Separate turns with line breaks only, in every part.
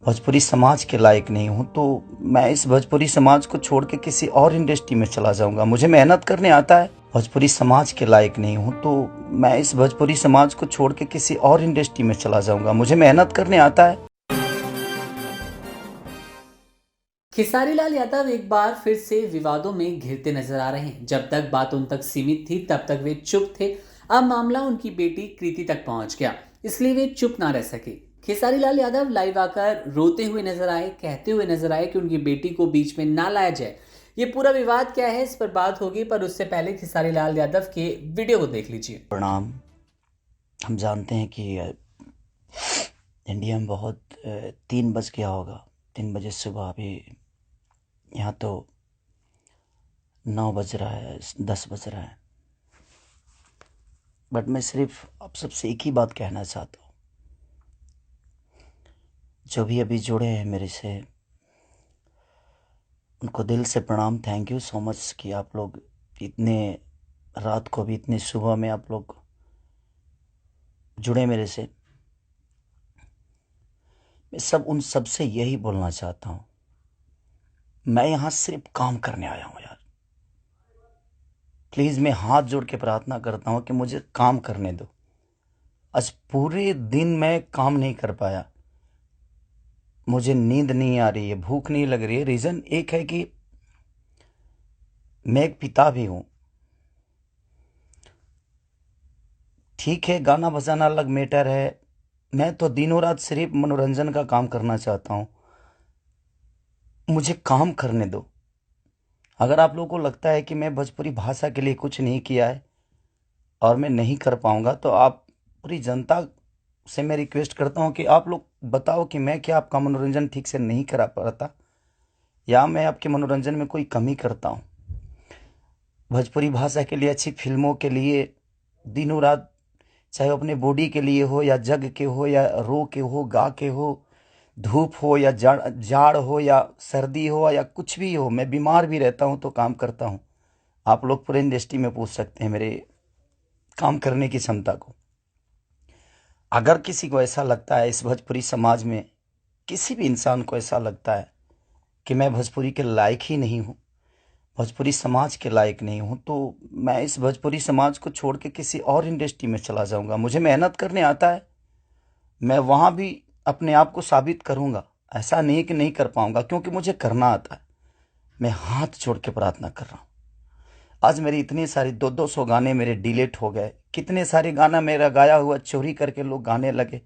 भोजपुरी समाज के लायक नहीं हूँ तो मैं इस भोजपुरी समाज को छोड़ के किसी और इंडस्ट्री में चला जाऊंगा। मुझे मेहनत करने आता है। भोजपुरी समाज के लायक नहीं हूँ तो मैं इस भोजपुरी समाज को छोड़ के किसी और इंडस्ट्री में चला जाऊंगा। मुझे मेहनत करने आता है।
खेसारी लाल यादव एक बार फिर से विवादों में घिरते नजर आ रहे हैं। जब तक बात उन तक सीमित थी तब तक वे चुप थे। अब मामला उनकी बेटी कृति तक पहुंच गया, इसलिए वे चुप ना रह सके। खेसारी लाल यादव लाइव आकर रोते हुए नजर आए, कहते हुए नजर आए कि उनकी बेटी को बीच में ना लाया जाए। ये पूरा विवाद क्या है, इस पर बात होगी, पर उससे पहले खेसारी लाल यादव के वीडियो को देख लीजिए।
प्रणाम। हम जानते हैं कि इंडिया में बहुत 3 बज गया होगा, 3 बजे सुबह। अभी यहाँ तो 9 बज रहा है, 10 बज रहा है। बट मैं सिर्फ आप सबसे एक ही बात कहना चाहता हूँ। जो भी अभी जुड़े हैं मेरे से, उनको दिल से प्रणाम। थैंक यू सो मच कि आप लोग इतने रात को भी, इतने सुबह में आप लोग जुड़े मेरे से। मैं उन सब से यही बोलना चाहता हूँ, मैं यहाँ सिर्फ काम करने आया हूँ यार। प्लीज़ मैं हाथ जोड़ के प्रार्थना करता हूँ कि मुझे काम करने दो। आज पूरे दिन मैं काम नहीं कर पाया। मुझे नींद नहीं आ रही है, भूख नहीं लग रही है। रीज़न एक है कि मैं एक पिता भी हूँ। ठीक है, गाना बजाना अलग मैटर है। मैं तो दिनों रात सिर्फ मनोरंजन का काम करना चाहता हूँ। मुझे काम करने दो। अगर आप लोगों को लगता है कि मैं भोजपुरी भाषा के लिए कुछ नहीं किया है और मैं नहीं कर पाऊंगा, तो आप पूरी जनता से मैं रिक्वेस्ट करता हूं कि आप लोग बताओ कि मैं क्या आपका मनोरंजन ठीक से नहीं करा पाता, या मैं आपके मनोरंजन में कोई कमी करता हूं। भोजपुरी भाषा के लिए, अच्छी फिल्मों के लिए दिनों रात, चाहे वो अपने बॉडी के लिए हो या जग के हो या रो के हो, गा के हो, धूप हो या जाड़ जाड़ हो या सर्दी हो या कुछ भी हो, मैं बीमार भी रहता हूं तो काम करता हूं। आप लोग पूरे इंडस्ट्री में पूछ सकते हैं मेरे काम करने की क्षमता को। अगर किसी को ऐसा लगता है, इस भोजपुरी समाज में किसी भी इंसान को ऐसा लगता है कि मैं भोजपुरी के लायक ही नहीं हूँ, भोजपुरी समाज के लायक नहीं हूँ, तो मैं इस भोजपुरी समाज को छोड़ के किसी और इंडस्ट्री में चला जाऊंगा। मुझे मेहनत करने आता है। मैं वहाँ भी अपने आप को साबित करूंगा। ऐसा नहीं कि नहीं कर पाऊंगा, क्योंकि मुझे करना आता है। मैं हाथ जोड़ के प्रार्थना कर रहा हूँ। आज मेरी इतनी सारी 200 गाने मेरे डिलीट हो गए। कितने सारे गाना मेरा गाया हुआ चोरी करके लोग गाने लगे,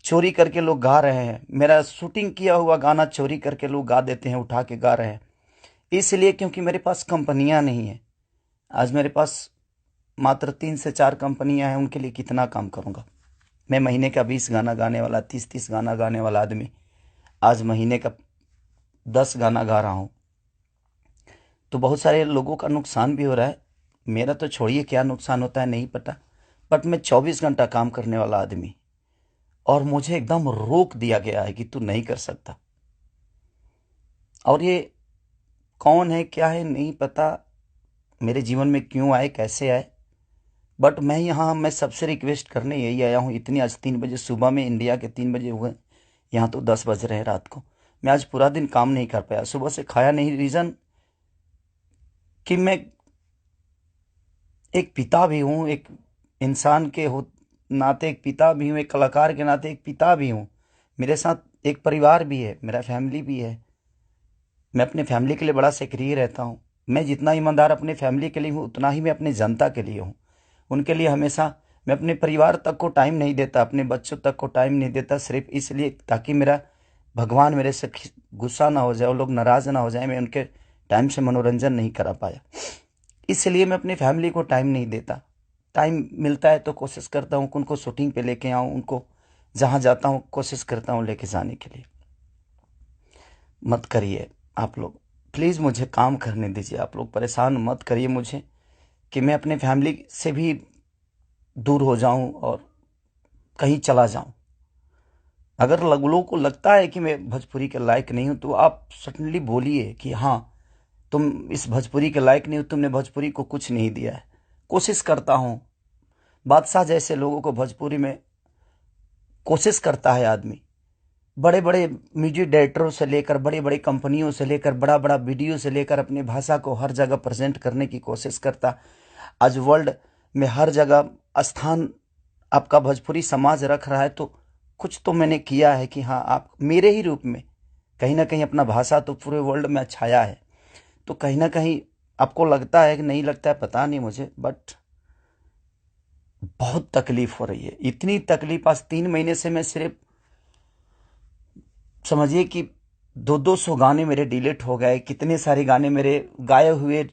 चोरी करके लोग गा रहे हैं। मेरा शूटिंग किया हुआ गाना चोरी करके लोग गा देते हैं, उठा के गा रहे हैं। इसलिए क्योंकि मेरे पास कंपनियां नहीं है। आज मेरे पास मात्र 3 से 4 कंपनियां हैं। उनके लिए कितना काम करूंगा मैं? महीने का 20 गाना गाने वाला, 30 गाना गाने वाला आदमी आज महीने का 10 गाना गा रहा हूं। तो बहुत सारे लोगों का नुकसान भी हो रहा है। मेरा तो छोड़िए, क्या नुकसान होता है नहीं पता। बट मैं 24 घंटा काम करने वाला आदमी, और मुझे एकदम रोक दिया गया है कि तू नहीं कर सकता। और ये कौन है, क्या है, नहीं पता। मेरे जीवन में क्यों आए, कैसे आए। बट मैं सबसे रिक्वेस्ट करने यही आया हूँ। इतनी आज 3 बजे सुबह में, इंडिया के 3 बजे हुए, यहाँ तो 10 बज रहे हैं रात को। मैं आज पूरा दिन काम नहीं कर पाया, सुबह से खाया नहीं। रीज़न कि मैं एक पिता भी हूँ, एक इंसान के हो नाते एक पिता भी हूँ, एक कलाकार के नाते एक पिता भी हूँ। मेरे साथ एक परिवार भी है, मेरा फैमिली भी है। मैं अपने फैमिली के लिए बड़ा सक्रिय रहता हूँ। मैं जितना ईमानदार अपने फैमिली के लिए हूँ, उतना ही मैं अपने जनता के लिए हूँ। उनके लिए हमेशा मैं अपने परिवार तक को टाइम नहीं देता, अपने बच्चों तक को टाइम नहीं देता, सिर्फ इसलिए ताकि मेरा भगवान मेरे से गुस्सा ना हो जाए, वो लोग नाराज़ ना हो जाए। मैं उनके टाइम से मनोरंजन नहीं करा पाया, इसलिए मैं अपनी फैमिली को टाइम नहीं देता। टाइम मिलता है तो कोशिश करता हूँ कि उनको शूटिंग पे लेके आऊँ, उनको जहाँ जाता हूँ कोशिश करता हूँ लेके जाने के लिए। मत करिए आप लोग, प्लीज़ मुझे काम करने दीजिए। आप लोग परेशान मत करिए मुझे कि मैं अपने फैमिली से भी दूर हो जाऊं और कहीं चला जाऊं। अगर लोगों को लगता है कि मैं भोजपुरी के लायक नहीं हूं, तो आप सडनली बोलिए कि हाँ, तुम इस भोजपुरी के लायक नहीं हो, तुमने भोजपुरी को कुछ नहीं दिया है। कोशिश करता हूं। बादशाह जैसे लोगों को भोजपुरी में कोशिश करता है आदमी। बड़े बड़े म्यूजिक डायरेक्टरों से लेकर बड़ी बड़ी कंपनियों से लेकर बड़ा बड़ा वीडियो से लेकर अपनी भाषा को हर जगह प्रेजेंट करने की कोशिश करता। आज वर्ल्ड में हर जगह स्थान आपका भोजपुरी समाज रख रहा है, तो कुछ तो मैंने किया है कि हाँ, आप मेरे ही रूप में कहीं ना कहीं अपना भाषा तो पूरे वर्ल्ड में छाया है। तो कहीं ना कहीं आपको लगता है कि नहीं लगता है, पता नहीं मुझे, बट बहुत तकलीफ हो रही है। इतनी तकलीफ, आज 3 महीने से मैं सिर्फ समझिए कि 200 गाने मेरे डिलीट हो गए। कितने सारे गाने मेरे गाए हुए,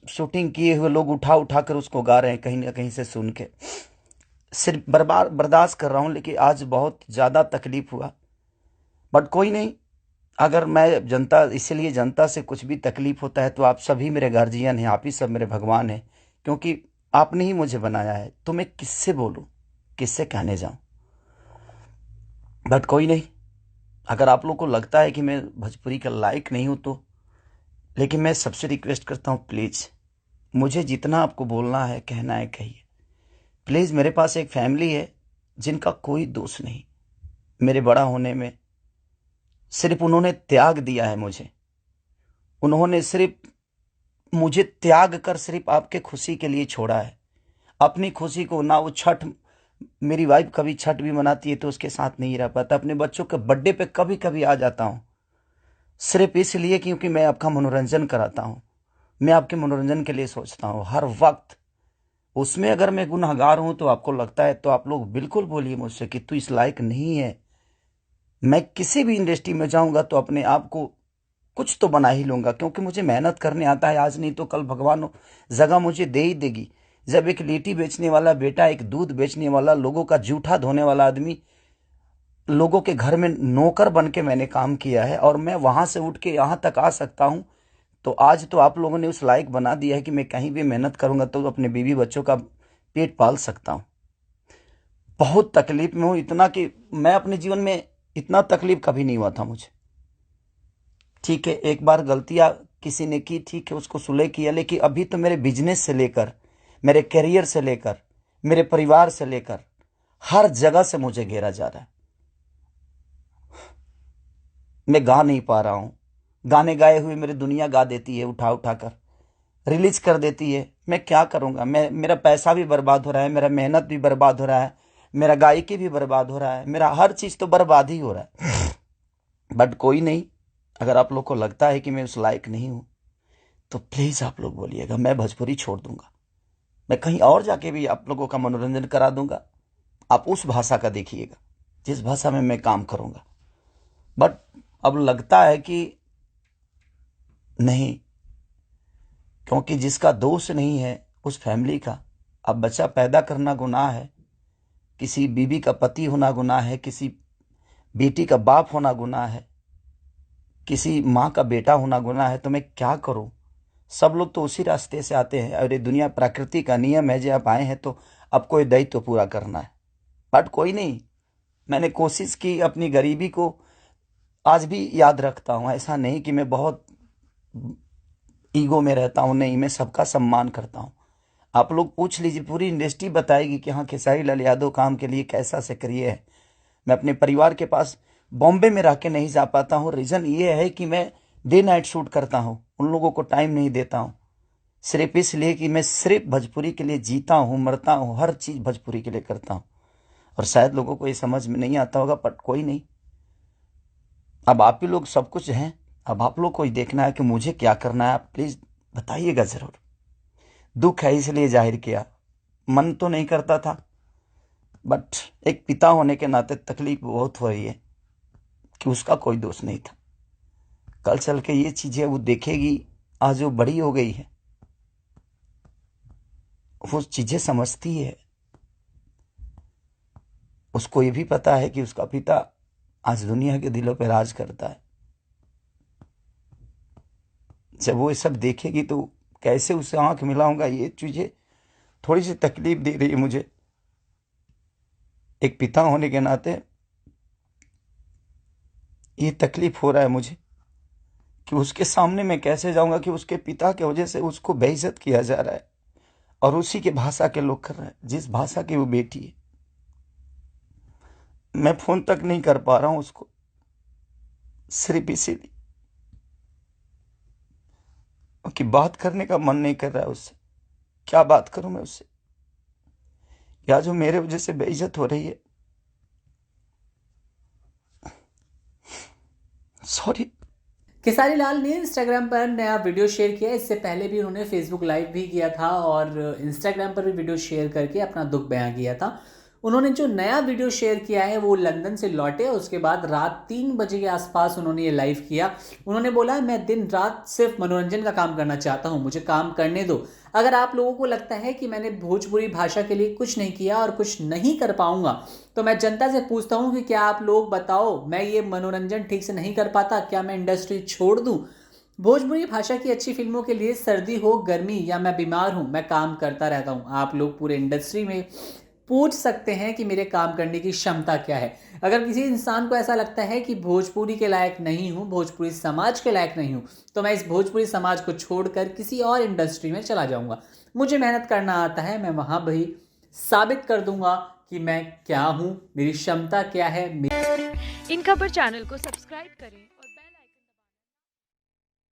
शूटिंग किए हुए लोग उठा उठा कर उसको गा रहे हैं कहीं ना कहीं से सुन के। सिर्फ बर्बाद बर्दाश्त कर रहा हूँ, लेकिन आज बहुत ज़्यादा तकलीफ हुआ। बट कोई नहीं, अगर मैं जनता, इसीलिए जनता से कुछ भी तकलीफ होता है तो आप सभी मेरे गार्जियन हैं, आप ही सब मेरे भगवान हैं, क्योंकि आपने ही मुझे बनाया है। तो मैं किससे बोलूँ, किससे कहने जाऊँ। बट कोई नहीं, अगर आप लोग को लगता है कि मैं भोजपुरी का लायक नहीं हूँ तो, लेकिन मैं सबसे रिक्वेस्ट करता हूँ, प्लीज़ मुझे जितना आपको बोलना है, कहना है, कहिए। प्लीज़, मेरे पास एक फैमिली है जिनका कोई दोष नहीं मेरे बड़ा होने में। सिर्फ उन्होंने त्याग दिया है मुझे। उन्होंने सिर्फ मुझे त्याग कर सिर्फ आपके खुशी के लिए छोड़ा है। अपनी खुशी को ना वो छठ, मेरी वाइफ कभी छठ भी मनाती है तो उसके साथ नहीं रह पाता। अपने बच्चों के बर्थडे पे कभी कभी आ जाता हूँ, सिर्फ इसलिए क्योंकि मैं आपका मनोरंजन कराता हूँ। मैं आपके मनोरंजन के लिए सोचता हूँ हर वक्त। उसमें अगर मैं गुनहगार हूं तो आपको लगता है तो आप लोग बिल्कुल बोलिए मुझसे कि तू इस लायक नहीं है। मैं किसी भी इंडस्ट्री में जाऊंगा तो अपने आप को कुछ तो बना ही लूंगा, क्योंकि मुझे मेहनत करने आता है। आज नहीं तो कल भगवान जगह मुझे दे ही देगी। जब एक लिट्टी बेचने वाला बेटा, एक दूध बेचने वाला, लोगों का जूठा धोने वाला आदमी, लोगों के घर में नौकर बन के मैंने काम किया है और मैं वहां से उठ के यहां तक आ सकता हूं, तो आज तो आप लोगों ने उस लायक बना दिया है कि मैं कहीं भी मेहनत करूंगा तो अपने बीवी बच्चों का पेट पाल सकता हूं। बहुत तकलीफ में हूं, इतना कि मैं अपने जीवन में इतना तकलीफ कभी नहीं हुआ था मुझे। ठीक है, एक बार गलतियां किसी ने की, ठीक है, उसको सुलह किया, लेकिन अभी तो मेरे बिजनेस से लेकर, मेरे करियर से लेकर, मेरे परिवार से लेकर हर जगह से मुझे घेरा जा रहा है। मैं गा नहीं पा रहा हूं। गाने गाए हुए मेरी दुनिया गा देती है, उठा उठा कर रिलीज कर देती है। मैं क्या करूंगा, मेरा पैसा भी बर्बाद हो रहा है, मेरा मेहनत भी बर्बाद हो रहा है, मेरा गायकी भी बर्बाद हो रहा है, मेरा हर चीज तो बर्बाद ही हो रहा है। बट कोई नहीं, अगर आप लोग को लगता है कि मैं उस लायक नहीं हूं तो प्लीज आप लोग बोलिएगा, मैं भोजपुरी छोड़ दूंगा। मैं कहीं और जाके भी आप लोगों का मनोरंजन करा दूंगा। आप उस भाषा का देखिएगा जिस भाषा में मैं काम करूंगा। बट अब लगता है कि नहीं, क्योंकि जिसका दोष नहीं है उस फैमिली का, अब बच्चा पैदा करना गुनाह है, किसी बीवी का पति होना गुनाह है, किसी बेटी का बाप होना गुनाह है, किसी माँ का बेटा होना गुनाह है, तो मैं क्या करूं। सब लोग तो उसी रास्ते से आते हैं और ये दुनिया प्रकृति का नियम है, जो आप आए हैं तो आपको ये दायित्व पूरा करना है। बट कोई नहीं, मैंने कोशिश की, अपनी गरीबी को आज भी याद रखता हूं। ऐसा नहीं कि मैं बहुत ईगो में रहता हूं, नहीं, मैं सबका सम्मान करता हूं। आप लोग पूछ लीजिए, पूरी इंडस्ट्री बताएगी कि हाँ, खेसारी लाल यादव काम के लिए कैसा सक्रिय है। मैं अपने परिवार के पास बॉम्बे में रह के नहीं जा पाता हूँ। रीज़न ये है कि मैं डे नाइट शूट करता हूँ, उन लोगों को टाइम नहीं देता हूँ, सिर्फ इसलिए कि मैं सिर्फ भोजपुरी के लिए जीता हूँ, मरता हूँ, हर चीज़ भोजपुरी के लिए करता हूँ। और शायद लोगों को ये समझ में नहीं आता होगा, बट कोई नहीं, अब आप ही लोग सब कुछ हैं। अब आप लोग को ही देखना है कि मुझे क्या करना है। आप प्लीज़ बताइएगा ज़रूर। दुख है इसलिए जाहिर किया, मन तो नहीं करता था, बट एक पिता होने के नाते तकलीफ बहुत हो रही है कि उसका कोई दोष नहीं था। कल चल के ये चीज़ें वो देखेगी, आज वो बड़ी हो गई है, वो चीज़ें समझती है। उसको ये भी पता है कि उसका पिता आज दुनिया के दिलों पर राज करता है। जब वो ये सब देखेगी तो कैसे उससे आंख मिलाऊंगा, ये चीज़ें थोड़ी सी तकलीफ दे रही है मुझे। एक पिता होने के नाते ये तकलीफ हो रहा है मुझे कि उसके सामने मैं कैसे जाऊंगा कि उसके पिता की वजह से उसको बेइज्जत किया जा रहा है और उसी के भाषा के लोग कर रहे हैं, जिस भाषा की वो बेटी है। मैं फोन तक नहीं कर पा रहा हूं उसको, सिर्फ इसीलिए कि बात करने का मन नहीं कर रहा है उससे। क्या बात करूं मैं उससे, या जो मेरे वजह से बेइज्जत हो रही है। सॉरी।
खेसारी लाल ने इंस्टाग्राम पर नया वीडियो शेयर किया। इससे पहले भी उन्होंने फेसबुक लाइव भी किया था और इंस्टाग्राम पर भी वीडियो शेयर करके अपना दुख बयां किया था। उन्होंने जो नया वीडियो शेयर किया है वो लंदन से लौटे, उसके बाद रात 3 बजे के आसपास उन्होंने ये लाइव किया। उन्होंने बोला, मैं दिन रात सिर्फ मनोरंजन का काम करना चाहता हूँ, मुझे काम करने दो। अगर आप लोगों को लगता है कि मैंने भोजपुरी भाषा के लिए कुछ नहीं किया और कुछ नहीं कर पाऊंगा, तो मैं जनता से पूछता हूं कि क्या आप लोग बताओ, मैं ये मनोरंजन ठीक से नहीं कर पाता, क्या मैं इंडस्ट्री छोड़ दूं? भोजपुरी भाषा की अच्छी फिल्मों के लिए सर्दी हो गर्मी या मैं बीमार हूं, मैं काम करता रहता हूं। आप लोग पूरे इंडस्ट्री में पूछ सकते हैं कि मेरे काम करने की क्षमता क्या है। अगर किसी इंसान को ऐसा लगता है कि भोजपुरी के लायक नहीं हूँ, भोजपुरी समाज के लायक नहीं हूँ, तो मैं इस भोजपुरी समाज को छोड़कर किसी और इंडस्ट्री में चला जाऊँगा। मुझे मेहनत करना आता है, मैं वहाँ भी साबित कर दूंगा कि मैं क्या हूँ, मेरी क्षमता क्या है।
इन खबर चैनल को सब्सक्राइब करें।